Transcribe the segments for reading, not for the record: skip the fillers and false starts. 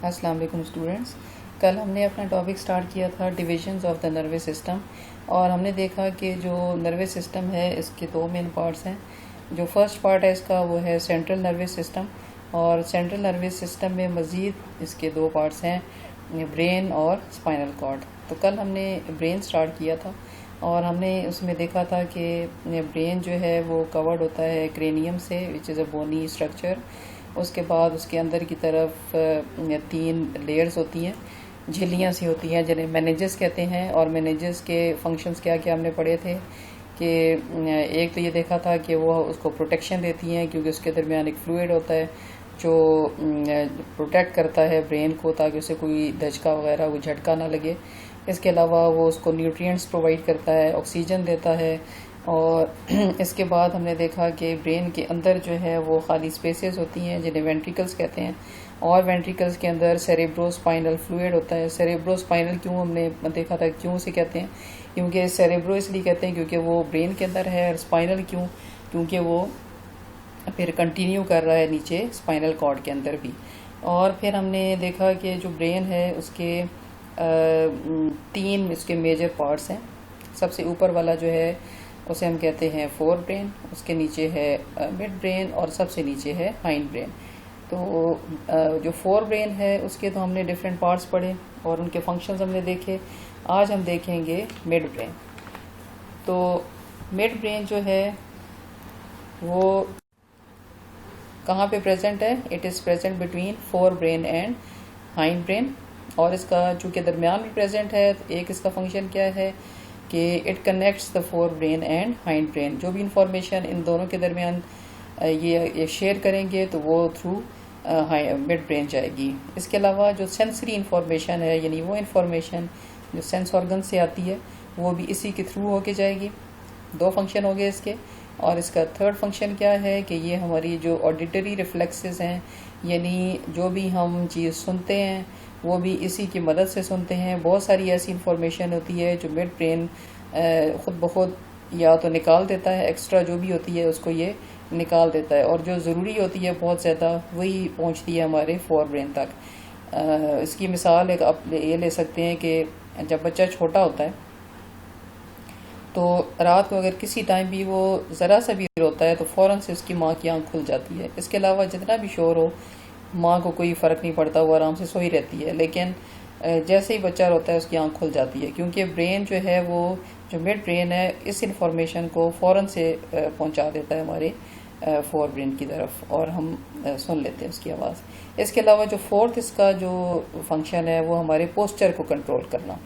अस्सलाम वालेकुम स्टूडेंट्स। कल हमने अपना टॉपिक स्टार्ट किया था divisions of the nervous system और हमने देखा कि जो नर्वस सिस्टम है इसके दो मेन पार्ट्स हैं। जो फर्स्ट पार्ट है इसका वो है सेंट्रल नर्वस सिस्टम, और सेंट्रल नर्वस सिस्टम में मज़ीद इसके दो पार्ट्स हैं, ब्रेन और स्पाइनल कॉर्ड। तो कल हमने ब्रेन स्टार्ट किया था और हमने उसमें देखा था कि ब्रेन जो है वो कवर्ड होता है क्रेनियम से, which is a bony structure. उसके बाद उसके अंदर की तरफ 3 लेयर्स होती हैं, झिल्लियाँ सी होती हैं जिन्हें मैनेजेस कहते हैं। और मैनेजेस के फंक्शंस क्या क्या हमने पढ़े थे कि एक तो ये देखा था कि वो उसको प्रोटेक्शन देती हैं क्योंकि उसके दरमियान एक फ्लूइड होता है जो प्रोटेक्ट करता है ब्रेन को ताकि उसे कोई धचका वगैरह कोई झटका ना लगे। इसके अलावा वो उसको न्यूट्रिएंट्स प्रोवाइड करता है, ऑक्सीजन देता है। और इसके बाद हमने देखा कि ब्रेन के अंदर जो है वो खाली स्पेसेस होती हैं जिन्हें वेंट्रिकल्स कहते हैं, और वेंट्रिकल्स के अंदर सेरेब्रोस्पाइनल फ्लूइड होता है। सेरेब्रोस्पाइनल क्यों हमने देखा था क्यों से कहते हैं, क्योंकि सेरेब्रो इसलिए कहते हैं क्योंकि वो ब्रेन के अंदर है, और स्पाइनल क्यों, क्योंकि वो फिर कंटिन्यू कर रहा है नीचे स्पाइनल कॉर्ड के अंदर भी। और फिर हमने देखा कि जो ब्रेन है उसके 3 इसके मेजर पार्ट्स हैं। सबसे ऊपर वाला जो है उसे हम कहते हैं फोर ब्रेन, उसके नीचे है मिड ब्रेन और सबसे नीचे है हाइंड ब्रेन। तो जो फोर ब्रेन है उसके तो हमने डिफरेंट पार्ट्स पढ़े और उनके फंक्शंस हमने देखे। आज हम देखेंगे मिड ब्रेन। तो मिड ब्रेन जो है वो कहाँ पे प्रेजेंट है? It is present between fore brain and hind brain, और इसका चूँकि दरमियान में प्रेजेंट है तो एक इसका फंक्शन क्या है कि it connects the fore brain and hind brain. जो भी इंफॉर्मेशन इन दोनों के दरमियान ये शेयर करेंगे तो वो थ्रू मिड ब्रेन जाएगी। इसके अलावा जो सेंसरी इंफॉर्मेशन है, यानी वो इंफॉर्मेशन जो सेंस ऑर्गन से आती है, वो भी इसी के थ्रू होके जाएगी। 2 फंक्शन हो गए इसके। और इसका थर्ड फंक्शन क्या है कि ये हमारी जो ऑडिटरी रिफ्लेक्सेस हैं, यानी जो भी हम चीज़ सुनते हैं वो भी इसी की मदद से सुनते हैं। बहुत सारी ऐसी इंफॉर्मेशन होती है जो मिड ब्रेन ख़ुद ब खुद या तो निकाल देता है, एक्स्ट्रा जो भी होती है उसको ये निकाल देता है, और जो ज़रूरी होती है बहुत ज़्यादा वही पहुंचती है हमारे फोर ब्रेन तक। इसकी मिसाल एक आप ये ले सकते हैं कि जब बच्चा छोटा होता है तो रात को अगर किसी टाइम भी वो ज़रा सा भी रोता है तो फ़ौरन से उसकी माँ की आँख खुल जाती है। इसके अलावा जितना भी शोर हो माँ को कोई फ़र्क नहीं पड़ता, वो आराम से सोई रहती है। लेकिन जैसे ही बच्चा रोता है उसकी आँख खुल जाती है, क्योंकि ब्रेन जो है वो जो मिड ब्रेन है इस इंफॉर्मेशन को फ़ौरन से पहुंचा देता है हमारे फोर ब्रेन की तरफ, और हम सुन लेते हैं उसकी आवाज़। इसके अलावा जो फोर्थ इसका जो फंक्शन है वो हमारे पोस्चर को कंट्रोल करना।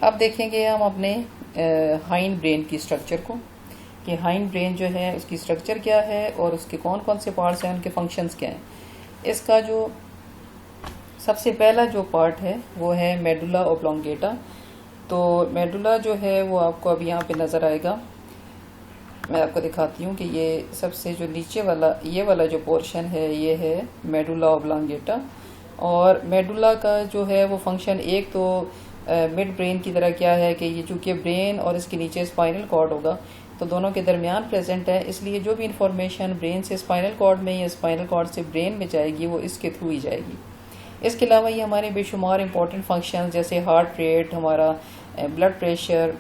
अब देखेंगे हम अपने हाइंड ब्रेन की स्ट्रक्चर को कि हाइंड ब्रेन जो है उसकी स्ट्रक्चर क्या है और उसके कौन कौन से पार्ट्स हैं, उनके फंक्शंस क्या हैं। इसका जो सबसे पहला जो पार्ट है वो है मेडुला ओब्लोंगेटा। तो मेडुला जो है वो आपको अभी यहाँ पे नज़र आएगा, मैं आपको दिखाती हूँ कि ये सबसे जो नीचे वाला ये वाला जो पोर्शन है ये है मेडुला ओब्लोंगेटा। और मेडुला का जो है वो फंक्शन एक तो मिड ब्रेन की तरह क्या है कि ये चूँकि ब्रेन और इसके नीचे स्पाइनल कॉर्ड होगा तो दोनों के दरमियान प्रेजेंट है, इसलिए जो भी इंफॉर्मेशन ब्रेन से स्पाइनल कॉर्ड में या स्पाइनल कॉर्ड से ब्रेन में जाएगी वो इसके थ्रू ही जाएगी। इसके अलावा ये हमारे बेशुमार इंपॉर्टेंट फंक्शंस जैसे हार्ट रेट, हमारा ब्लड प्रेशर,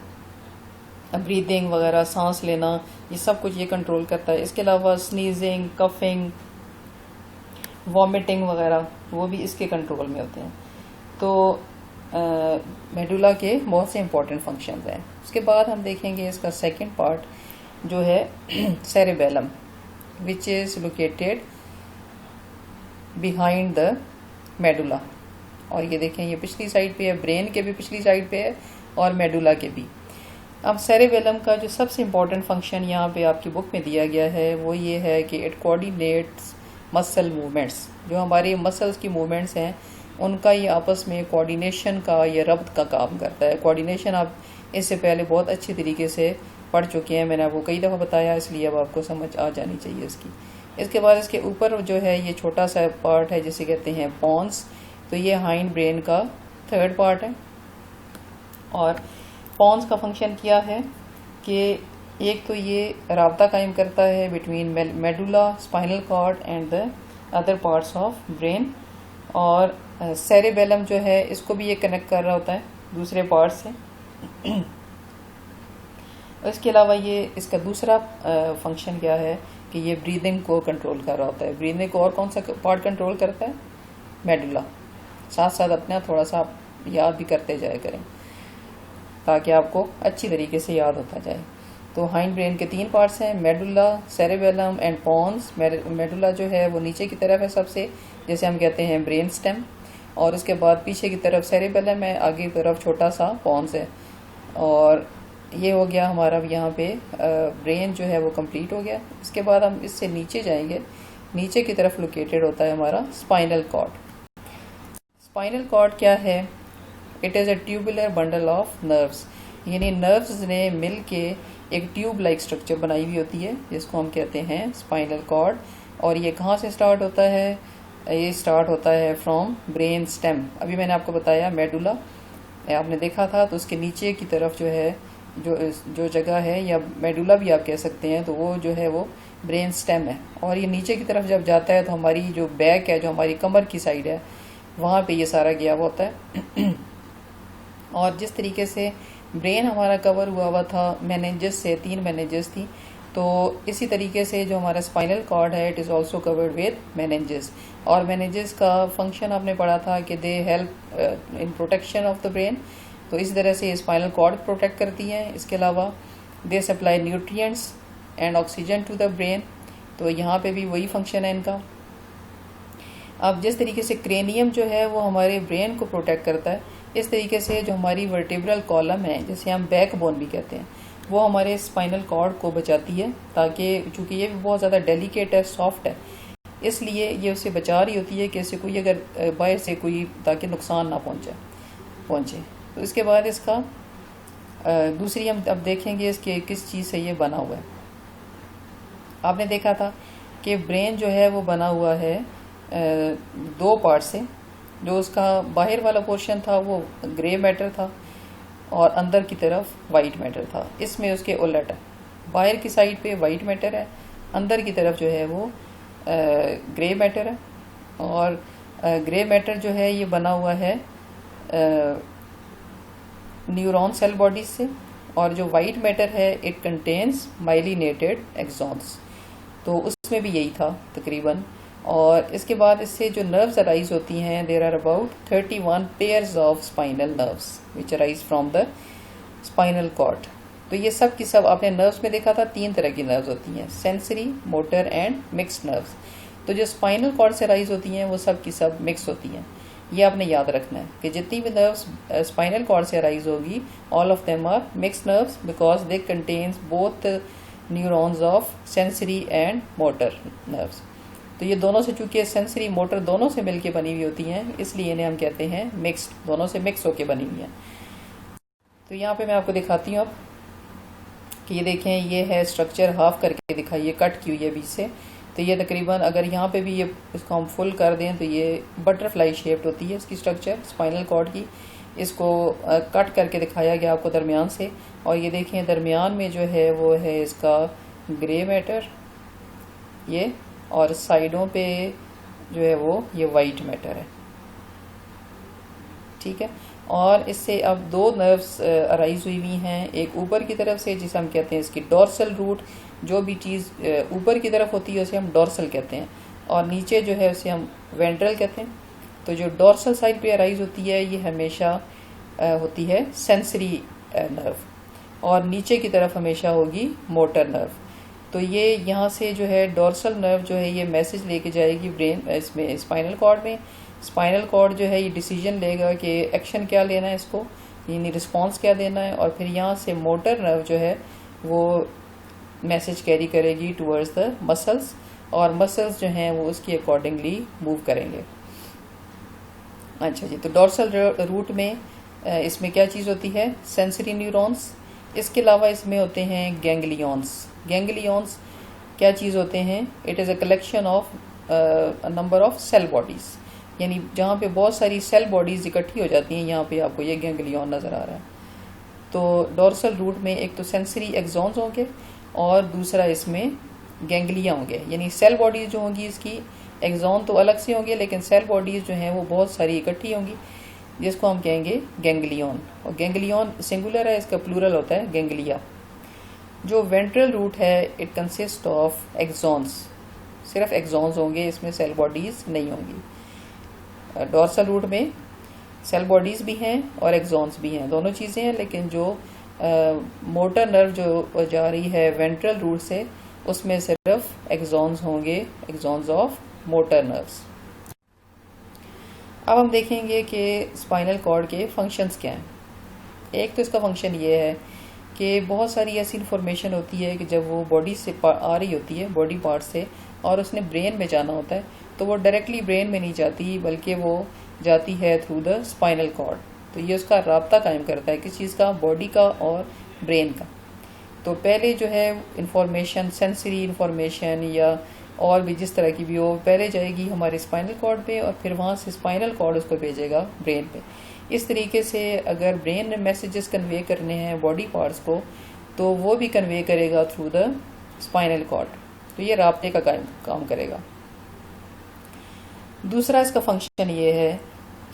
ब्रीदिंग वगैरह, सांस लेना, ये सब कुछ ये कंट्रोल करता है। इसके अलावा स्नीजिंग, कफिंग, वॉमिटिंग वगैरह वो भी इसके कंट्रोल में होते हैं। तो मेडुला के बहुत से इंपॉर्टेंट फंक्शंस हैं। उसके बाद हम देखेंगे इसका सेकंड पार्ट जो है cerebellum, which is located behind the medulla. और ये देखें ये पिछली साइड पे है, ब्रेन के भी पिछली साइड पे है और मेडुला के भी। अब सेरेबेलम का जो सबसे इम्पॉर्टेंट फंक्शन यहाँ पे आपकी बुक में दिया गया है वो ये है कि इट कोऑर्डिनेट्स मसल मूवमेंट्स। जो हमारी मसल्स की मूवमेंट्स हैं उनका ये आपस में कोऑर्डिनेशन का या रब्त का काम करता है। कोऑर्डिनेशन आप इससे पहले बहुत अच्छी तरीके से पढ़ चुके हैं, मैंने आपको कई दफ़ा बताया, इसलिए अब आपको समझ आ जानी चाहिए इसकी। इसके बाद इसके ऊपर जो है ये छोटा सा पार्ट है जिसे कहते हैं पॉन्स। तो ये हाइंड ब्रेन का थर्ड पार्ट है। और पॉन्स का फंक्शन क्या है कि एक तो ये राब्ता कायम करता है between medulla, spinal cord and the other parts of brain. और सेरेबेलम जो है इसको भी ये कनेक्ट कर रहा होता है दूसरे पार्ट से। इसके अलावा ये इसका दूसरा फंक्शन क्या है कि ये ब्रीदिंग को कंट्रोल कर रहा होता है। ब्रीदिंग को और कौन सा पार्ट कंट्रोल करता है? मेडुला। साथ साथ अपना थोड़ा सा आप याद भी करते जाया करें ताकि आपको अच्छी तरीके से याद होता जाए। तो हाइंड ब्रेन के 3 पार्ट्स हैं, medulla, cerebellum and pons. Medulla जो है वो नीचे की तरफ है सबसे, जैसे हम कहते हैं ब्रेन स्टेम, और उसके बाद पीछे की तरफ सेरेबेलम है, आगे की तरफ छोटा सा पॉन्स है। और ये हो गया हमारा यहाँ पे ब्रेन जो है वो कंप्लीट हो गया। इसके बाद हम इससे नीचे जाएंगे, नीचे की तरफ लोकेटेड होता है हमारा स्पाइनल कॉर्ड। स्पाइनल कॉर्ड क्या है? It is a tubular bundle of nerves, यानी नर्व्स ने मिल के एक ट्यूब लाइक स्ट्रक्चर बनाई हुई होती है जिसको हम कहते हैं स्पाइनल कॉर्ड। और ये कहाँ से स्टार्ट होता है? ये स्टार्ट होता है फ्रॉम ब्रेन स्टेम। अभी मैंने आपको बताया मेडुला आपने देखा था, तो उसके नीचे की तरफ जो है जो जगह है, या मेडुला भी आप कह सकते हैं, तो वो जो है वो ब्रेन स्टेम है। और ये नीचे की तरफ जब जाता है तो हमारी जो बैक है, जो हमारी कमर की साइड है, वहाँ पे ये सारा गया हुआ होता है। और जिस तरीके से ब्रेन हमारा कवर हुआ था मेनिंजेस से, 3 मेनिंजेस थी, तो इसी तरीके से जो हमारा स्पाइनल कॉर्ड है it is also covered with meninges. और मेनिंजेस का फंक्शन आपने पढ़ा था कि they help in protection of the brain, तो इस तरह से स्पाइनल कॉर्ड प्रोटेक्ट करती हैं। इसके अलावा they supply nutrients and oxygen to the brain, तो यहाँ पे भी वही फंक्शन है इनका। अब जिस तरीके से क्रेनियम जो है वो हमारे ब्रेन को प्रोटेक्ट करता है, इस तरीके से जो हमारी वर्टिब्रल कॉलम है, जिसे हम बैकबोन भी कहते हैं, वो हमारे स्पाइनल कॉर्ड को बचाती है, ताकि चूँकि ये भी बहुत ज़्यादा डेलिकेट है, सॉफ्ट है, इसलिए ये उसे बचा रही होती है कि इससे कोई अगर बाहर से कोई ताकि नुकसान ना पहुँचे। तो इसके बाद इसका दूसरी हम अब देखेंगे इसके किस चीज़ से ये बना हुआ है। आपने देखा था कि ब्रेन जो है वो बना हुआ है 2 पार्ट से। जो उसका बाहर वाला पोर्शन था वो ग्रे मैटर था और अंदर की तरफ वाइट मैटर था। इसमें उसके उलट है, बाहर की साइड पे वाइट मैटर है, अंदर की तरफ जो है वो ग्रे मैटर है। और ग्रे मैटर जो है ये बना हुआ है न्यूरॉन सेल बॉडीज से, और जो वाइट मैटर है इट कंटेन्स माइलिनेटेड एक्सॉन्स, तो उसमें भी यही था तकरीबन। और इसके बाद इससे जो नर्व्स अराइज होती हैं, there are about 31 pairs of spinal nerves which arise from the spinal cord. तो ये सब की सब आपने नर्व्स में देखा था 3 तरह की नर्व्स होती हैं, sensory, motor and mixed nerves. तो जो स्पाइनल कॉर्ड से अराइज होती हैं वो सब की सब मिक्स होती हैं। ये आपने याद रखना है कि जितनी भी नर्व्स स्पाइनल कॉर्ड से अराइज होगी, all of them are mixed nerves because they contains both neurons of sensory and motor nerves. तो ये दोनों से, चूंकि सेंसरी मोटर दोनों से मिलके बनी हुई होती हैं, इसलिए इन्हें हम कहते हैं मिक्स्ड, दोनों से मिक्स होके बनी हुई हैं। तो यहाँ पे मैं आपको दिखाती हूँ अब कि ये देखें, ये है स्ट्रक्चर, हाफ करके दिखाइए, कट की हुई है बीच से। तो ये तकरीबन अगर यहाँ पे भी ये इसको हम फुल कर दें तो ये बटरफ्लाई शेप्ड होती है इसकी स्ट्रक्चर स्पाइनल कॉर्ड की। इसको कट करके दिखाया गया आपको दरमियान से, और ये देखें दरमियान में जो है वो है इसका ग्रे मैटर ये, और साइडों पे जो है वो ये वाइट मैटर है, ठीक है। और इससे अब 2 नर्व्स अराइज हुई हुई हैं, एक ऊपर की तरफ से जिसे हम कहते हैं इसकी डॉर्सल रूट, जो भी चीज़ ऊपर की तरफ होती है उसे हम डॉर्सल कहते हैं, और नीचे जो है उसे हम वेंट्रल कहते हैं। तो जो डॉर्सल साइड पे अराइज होती है ये हमेशा होती है सेंसरी नर्व, और नीचे की तरफ हमेशा होगी मोटर नर्व। तो ये यहाँ से जो है डॉर्सल नर्व जो है ये मैसेज लेके जाएगी ब्रेन इसमें स्पाइनल कॉर्ड में। स्पाइनल कॉर्ड जो है ये डिसीजन लेगा कि एक्शन क्या लेना है इसको, यानी रिस्पॉन्स क्या देना है, और फिर यहाँ से मोटर नर्व जो है वो मैसेज कैरी करेगी टूवर्ड्स द मसल्स, और मसल्स जो हैं वो उसकी अकॉर्डिंगली मूव करेंगे। अच्छा जी, तो डॉर्सल रूट में इसमें क्या चीज़ होती है? Sensory neurons. इसके अलावा इसमें होते हैं गैंग्लियॉन्स। गैंग्लियॉन्स क्या चीज़ होते हैं? It is a collection of number of cell bodies, यानी जहाँ पे बहुत सारी सेल बॉडीज़ इकट्ठी हो जाती हैं, यहाँ पे आपको ये गैंग्लियॉन नज़र आ रहा है। तो डॉर्सल रूट में एक तो सेंसरी एक्सॉन्स होंगे और दूसरा इसमें गैंग्लिया होंगे, यानी सेल बॉडीज जो होंगी इसकी एक्सॉन तो अलग से होंगे, लेकिन सेल बॉडीज जो हैं वो बहुत सारी इकट्ठी होंगी, जिसको हम कहेंगे गैंग्लियन। और गैंग्लियन सिंगुलर है, इसका प्लूरल होता है गैंग्लिया। जो वेंट्रल रूट है इट कंसिस्ट ऑफ एक्सॉन्स, सिर्फ एक्सॉन्स होंगे, इसमें सेल बॉडीज नहीं होंगी। डॉर्सल रूट में सेल बॉडीज भी हैं और एक्सॉन्स भी हैं, दोनों चीज़ें हैं, लेकिन जो मोटर नर्व जो जा रही है वेंट्रल रूट से, उसमें सिर्फ एक्सॉन्स होंगे, एक्सॉन्स ऑफ मोटर नर्व्स। अब हम देखेंगे कि स्पाइनल कॉर्ड के फंक्शंस क्या हैं। एक तो इसका फंक्शन ये है कि बहुत सारी ऐसी इन्फॉर्मेशन होती है कि जब वो बॉडी से आ रही होती है, बॉडी पार्ट से, और उसने ब्रेन में जाना होता है, तो वो डायरेक्टली ब्रेन में नहीं जाती, बल्कि वो जाती है थ्रू द स्पाइनल कॉर्ड। तो ये उसका राब्ता कायम करता है किस चीज़ का, बॉडी का और ब्रेन का। तो पहले जो है इंफॉर्मेशन, सेंसरी इंफॉर्मेशन या और भी जिस तरह की भी हो, पहले जाएगी हमारे स्पाइनल कॉर्ड पे और फिर वहाँ से स्पाइनल कॉर्ड उसको भेजेगा ब्रेन पे। इस तरीके से अगर ब्रेन ने मैसेजेस कन्वे करने हैं बॉडी पार्ट्स को, तो वो भी कन्वे करेगा थ्रू द स्पाइनल कॉर्ड। तो ये राब्ते का काम करेगा। दूसरा इसका फंक्शन ये है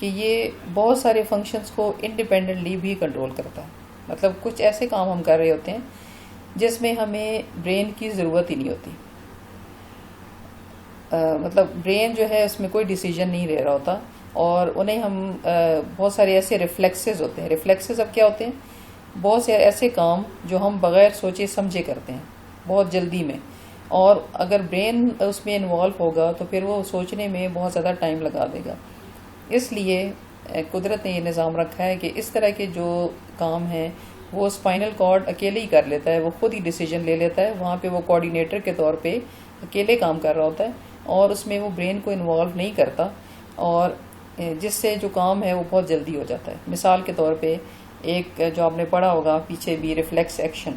कि ये बहुत सारे फंक्शंस को इंडिपेंडेंटली भी कंट्रोल करता है। मतलब कुछ ऐसे काम हम कर रहे होते हैं जिसमें हमें ब्रेन की ज़रूरत ही नहीं होती। मतलब ब्रेन जो है उसमें कोई डिसीजन नहीं ले रहा होता, और उन्हें हम बहुत सारे ऐसे रिफ्लेक्सेस होते हैं। रिफ्लेक्सेस अब क्या होते हैं, बहुत से ऐसे काम जो हम बगैर सोचे समझे करते हैं बहुत जल्दी में, और अगर ब्रेन उसमें इन्वॉल्व होगा तो फिर वो सोचने में बहुत ज़्यादा टाइम लगा देगा। इसलिए कुदरत ने ये निज़ाम रखा है कि इस तरह के जो काम हैं वो स्पाइनल कॉर्ड अकेले ही कर लेता है, वो खुद ही डिसीजन ले लेता है। वहाँ पे वो कोऑर्डिनेटर के तौर पे अकेले काम कर रहा होता है और उसमें वो ब्रेन को इन्वॉल्व नहीं करता, और जिससे जो काम है वो बहुत जल्दी हो जाता है। मिसाल के तौर पे एक जो आपने पढ़ा होगा पीछे भी, रिफ्लेक्स एक्शन।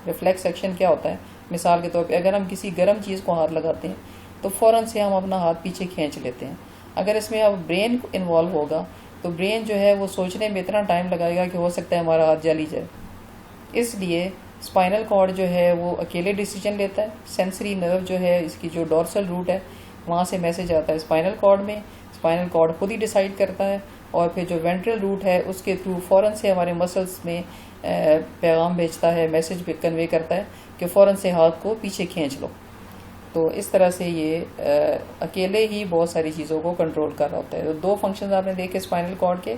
रिफ्लेक्स एक्शन क्या होता है, मिसाल के तौर पे अगर हम किसी गर्म चीज़ को हाथ लगाते हैं तो फ़ौरन से हम अपना हाथ पीछे खींच लेते हैं। अगर इसमें अब ब्रेन इन्वॉल्व होगा तो ब्रेन जो है वो सोचने में इतना टाइम लगाएगा कि हो सकता है हमारा हाथ जल ही जाए। इसलिए स्पाइनल कॉर्ड जो है वो अकेले डिसीजन लेता है। सेंसरी नर्व जो है, इसकी जो डॉर्सल रूट है, वहाँ से मैसेज आता है स्पाइनल कॉर्ड में, स्पाइनल कॉर्ड खुद ही डिसाइड करता है, और फिर जो वेंट्रल रूट है उसके थ्रू फ़ौरन से हमारे मसल्स में पैगाम भेजता है, मैसेज कन्वे करता है कि फ़ौरन से हाथ को पीछे खींच लो। तो इस तरह से ये अकेले ही बहुत सारी चीज़ों को कंट्रोल कर रहा होता है। तो दो फंक्शंस आपने देखे स्पाइनल कॉर्ड के,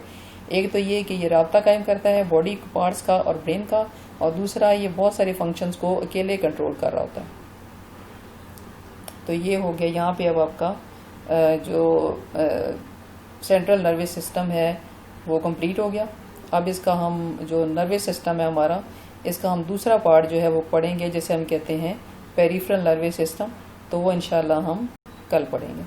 एक तो ये कि ये राब्ता कायम करता है बॉडी पार्ट्स का और ब्रेन का, और दूसरा ये बहुत सारे फंक्शंस को अकेले कंट्रोल कर रहा होता है। तो ये हो गया यहाँ पे। अब आपका जो सेंट्रल नर्वस सिस्टम है वो कंप्लीट हो गया। अब इसका हम जो नर्वस सिस्टम है हमारा, इसका हम दूसरा पार्ट जो है वो पढ़ेंगे, जैसे हम कहते हैं पेरिफेरल नर्वस सिस्टम। तो वो इंशाल्लाह हम कल पढ़ेंगे।